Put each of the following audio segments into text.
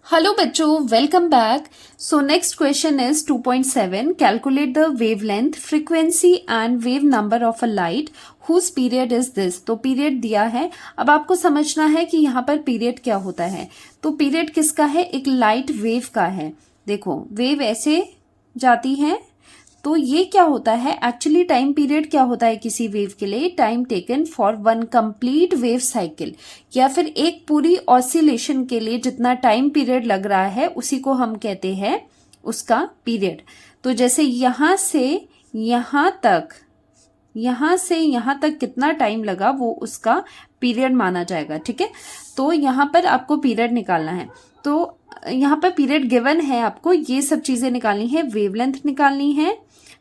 Hello बच्चों, welcome back. So next question is 2.7, calculate the wavelength, frequency and wave number of a light whose period is this. तो period दिया है। अब आपको समझना है कि यहाँ पर पीरियड क्या होता है। तो पीरियड किसका है? एक लाइट वेव का है। देखो, वेव ऐसे जाती है, तो ये क्या होता है एक्चुअली? टाइम पीरियड क्या होता है किसी वेव के लिए? Time taken for one complete wave cycle, या फिर एक पूरी ऑसिलेशन के लिए जितना टाइम पीरियड लग रहा है उसी को हम कहते हैं उसका पीरियड। तो जैसे यहां से यहां तक, यहां से यहां तक कितना टाइम लगा वो उसका पीरियड माना जाएगा। ठीक है, तो यहां पर आपको पीरियड निकालना है। तो यहाँ पर पीरियड गिवन है, आपको ये सब चीजें निकालनी है। वेवलेंथ निकालनी है,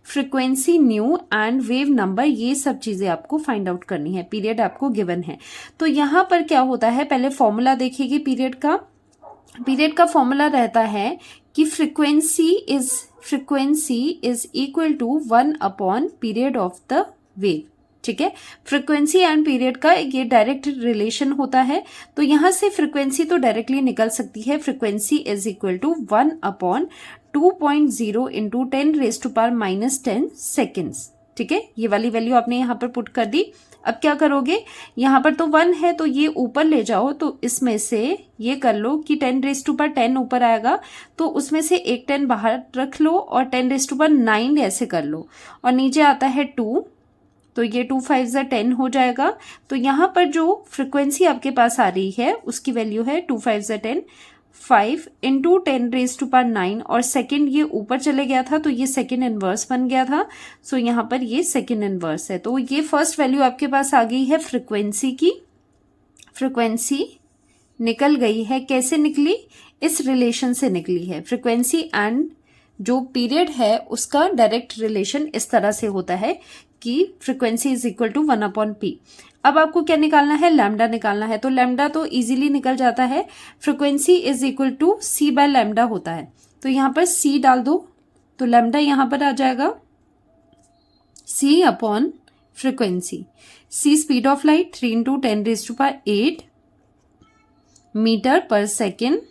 frequency new and wave number, ये सब चीजें आपको फाइंड आउट करनी है। पीरियड आपको गिवन है। तो यहाँ पर क्या होता है, पहले फॉर्मूला देखिएगी पीरियड का। पीरियड का फॉर्मूला रहता है कि frequency is equal to 1 upon period of the wave. ठीक है, फ्रीक्वेंसी एंड पीरियड का ये डायरेक्ट रिलेशन होता है। तो यहां से फ्रीक्वेंसी तो डायरेक्टली निकल सकती है। Frequency is equal to 1 upon 2.0 into 10⁻⁻10 seconds. ठीक है, ये वाली वैल्यू आपने यहाँ पर पुट कर दी। अब क्या करोगे, यहाँ पर तो 1 है तो ये ऊपर ले जाओ, तो इसमें से ये कर लो कि 10⁻10 ऊपर आएगा, तो उसमें से एक 10 बाहर रख लो और 10⁻9 ऐसे कर लो, और नीचे आता है 2, तो ये 2 5 10 हो जाएगा। तो यहाँ पर जो फ्रिक्वेंसी आपके पास आ रही है उसकी वैल्यू है 2 5 10, 5 इंटू 10⁻9, और सेकेंड ये ऊपर चले गया था तो ये सेकेंड इनवर्स बन गया था। सो यहाँ पर ये सेकेंड इनवर्स है। तो ये फर्स्ट वैल्यू आपके पास आ गई है फ्रिक्वेंसी की। फ्रिक्वेंसी निकल गई है। कैसे निकली? इस रिलेशन से निकली है। फ्रिक्वेंसी एंड जो पीरियड है उसका डायरेक्ट रिलेशन इस तरह से होता है कि frequency is equal to 1 upon p. अब आपको क्या निकालना है? लैम्डा निकालना है। तो लैम्डा तो इजीली निकल जाता है। Frequency is equal to c by lambda होता है। तो यहां पर सी डाल दो, तो लैम्डा यहां पर आ जाएगा c upon frequency. C speed of light 3 into 10⁸ metre per second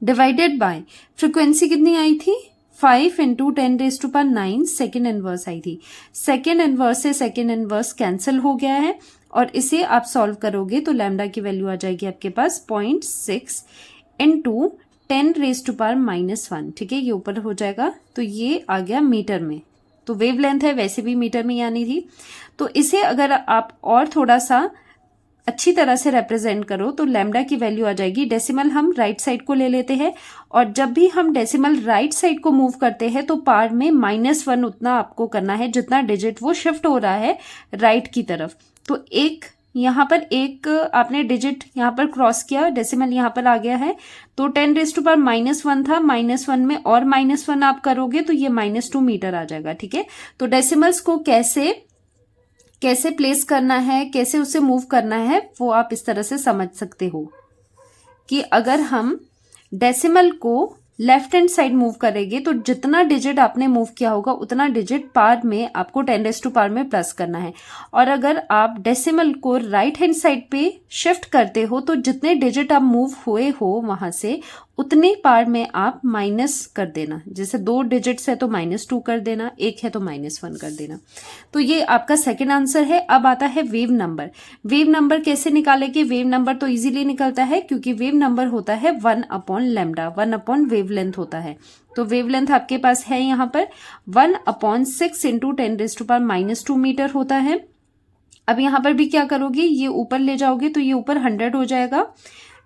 divided by frequency कितनी आई थी? 5 इंटू 10⁻9 सेकेंड इनवर्स आई थी। सेकेंड इनवर्स से सेकेंड इनवर्स कैंसिल हो गया है, और इसे आप सॉल्व करोगे तो लैम्डा की वैल्यू आ जाएगी आपके पास 0.6 इंटू 10⁻⁻1। ठीक है, ये ऊपर हो जाएगा, तो ये आ गया मीटर में। तो वेव लेंथ है, वैसे भी मीटर में आनी थी। तो इसे अगर आप और थोड़ा सा अच्छी तरह से रिप्रेजेंट करो तो लैम्डा की वैल्यू आ जाएगी। डेसिमल हम राइट साइड को ले लेते हैं, और जब भी हम डेसिमल राइट साइड को मूव करते हैं तो पार में -1 उतना आपको करना है जितना डिजिट वो शिफ्ट हो रहा है राइट की तरफ। तो एक यहाँ पर एक आपने डिजिट यहाँ पर क्रॉस किया, डेसिमल यहाँ पर आ गया है, तो 10⁻⁻1 था, -1 में और -1 आप करोगे तो ये -2 मीटर आ जाएगा। ठीक है, तो डेसिमल्स को कैसे प्लेस करना है, कैसे उसे मूव करना है, वो आप इस तरह से समझ सकते हो कि अगर हम डेसिमल को लेफ्ट हैंड साइड मूव करेंगे तो जितना डिजिट आपने मूव किया होगा उतना डिजिट पार में आपको 10⁻⁻ में प्लस करना है। और अगर आप डेसिमल को राइट हैंड साइड पे शिफ्ट करते हो तो जितने डिजिट आप मूव हुए हो वहां से उतने पार में आप माइनस कर देना। जैसे 2 डिजिट्स है तो -2 कर देना, 1 है तो -1 कर देना। तो ये आपका सेकेंड आंसर है। अब आता है वेव नंबर। वेव नंबर कैसे निकालेंगे? वेव नंबर तो इजीली निकलता है, क्योंकि वेव नंबर होता है 1 अपॉन लैम्डा, 1 अपॉन वेवलेंथ होता है। तो वेवलेंथ आपके पास है यहाँ पर 1 अपॉन 6 इंटू 10⁻⁻2 मीटर होता है। अब यहाँ पर भी क्या करोगे, ये ऊपर ले जाओगे तो ये ऊपर 100 हो जाएगा,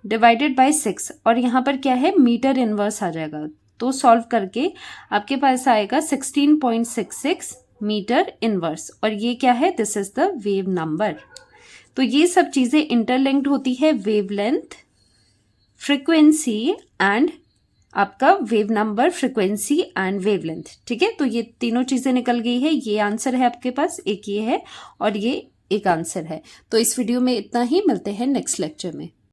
डिवाइडेड बाय 6, और यहाँ पर क्या है, मीटर इनवर्स आ जाएगा। तो सॉल्व करके आपके पास आएगा 16.66 मीटर इनवर्स, और ये क्या है? This is the wave number. तो ये सब चीजें इंटरलिंक्ड होती है, वेवलेंथ, फ्रीक्वेंसी एंड आपका wave number, frequency and wavelength. ठीक है, तो ये तीनों चीजें निकल गई है। ये आंसर है आपके पास, एक ये है और ये एक आंसर है। तो इस वीडियो में इतना ही, मिलते हैं नेक्स्ट लेक्चर में।